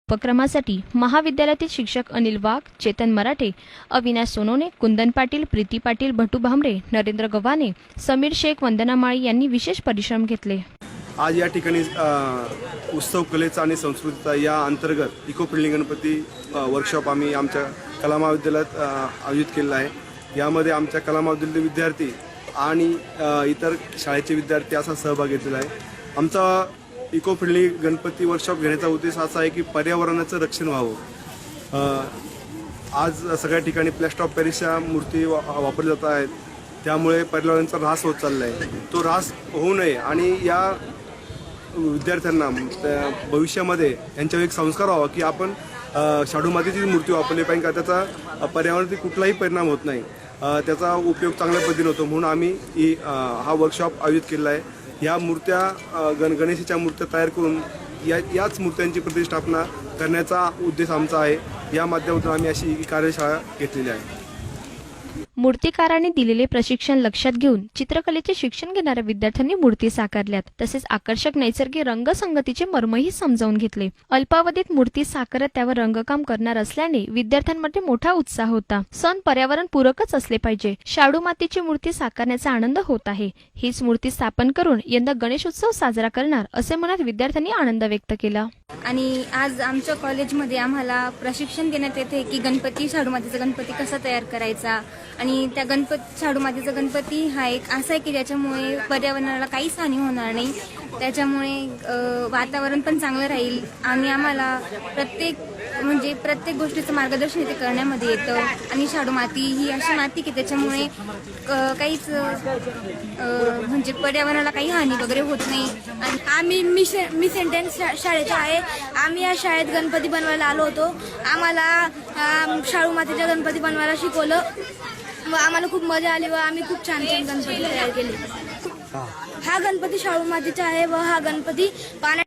उपक्रमासाठी महाविद्यालयातील शिक्षक अनिल वाघ, चेतन मराठे, अविनाश सोनोने, कुंदन पाटील, प्रीती पाटील, भटू भामरे, नरेंद्र गव्हाणे, समीर शेख, वंदना माळी यांनी विशेष परिश्रम घेतले। आज या ठिकाणी उत्सव कलेचा आणि संस्कृतीचा या अंतर्गत इको फ्रेंडली गणपती वर्कशॉप आम्ही आमच्या कला महाविद्यालयात आयोजित केलेला आहे। यामध्ये आमच्या कला महाविद्यालयातील विद्यार्थी आणि इतर शाळेचे विद्यार्थी असा सहभाग घेतलेला आहे। आमचा इको फ्रेंडली गणपती वर्कशॉप घेण्याचा उद्देश असा आहे की पर्यावरणाचं रक्षण व्हावं। आज सगळ्या ठिकाणी प्लास्टर ऑफ पॅरिसच्या मूर्ती वापरल्या जात आहेत, त्यामुळे पर्यावरणाचा ऱ्हास होत चालला आहे। तो ऱ्हास होऊ नये आणि या विद्यार्थ्यांना भविष्यामध्ये यांच्यावर एक संस्कार व्हावा की आपण शाडू मातीची मूर्ती वापरली पाहिजे का त्याचा पर्यावरणावरती कुठलाही परिणाम होत नाही, त्याचा उपयोग चांगल्या पद्धतीने होतो। म्हणून आम्ही हा वर्कशॉप आयोजित केला आहे। या मूर्त्या गणेशाच्या मूर्त्या तयार करून याच मूर्त्यांची प्रतिष्ठापना करण्याचा उद्देश आमचा आहे। या माध्यमातून आम्ही अशी कार्यशाळा घेतलेली आहे। मूर्तिकारांनी दिलेले प्रशिक्षण लक्षात घेऊन चित्रकलेचे शिक्षण घेणाऱ्या विद्यार्थ्यांनी मूर्ती साकारल्यात। तसेच आकर्षक नैसर्गिक रंगसंगतीचे मर्मही समजावून घेतले। अल्पावधीत मूर्ती साकारत त्यावर रंगकाम करणार असल्याने विद्यार्थ्यांमध्ये मोठा उत्साह होता। सण पर्यावरण पूरकच असले पाहिजे। शाडू मातीची मूर्ती साकारण्याचा आनंद होत आहे। हीच मूर्ती स्थापन करून यंदा गणेशोत्सव साजरा करणार असे म्हणत विद्यार्थ्यांनी आनंद व्यक्त केला। आणि आज आमच्या कॉलेजमध्ये आम्हाला प्रशिक्षण देण्यात येते की गणपती शाडू मातीचा गणपती कसा तयार करायचा आणि त्या शाडू मातीचा गणपती हा एक असा आहे की ज्याच्यामुळे पर्यावरणाला काहीच हानी होणार नाही, त्याच्यामुळे वातावरण पण चांगलं राहील आणि आम्हाला प्रत्येक गोष्टीचं मार्गदर्शन इथे करण्यामध्ये येतं। आणि शाडू माती ही अशी माती की त्याच्यामुळे काहीच पर्यावरणाला काही हानी वगैरे होत नाही। आणि मी सेंटेन्स शाळेचा आहे। आम्ही या शाळेत गणपती बनवायला आलो होतो। आम्हाला शाडू मातीचा गणपती बनवायला शिकवलं व आम्हाला खूप मजा आली व आम्ही खूप छान छान गणपती तयार केले। हा गणपती शाडू मातीचा आहे व हा गणपती पाण्यात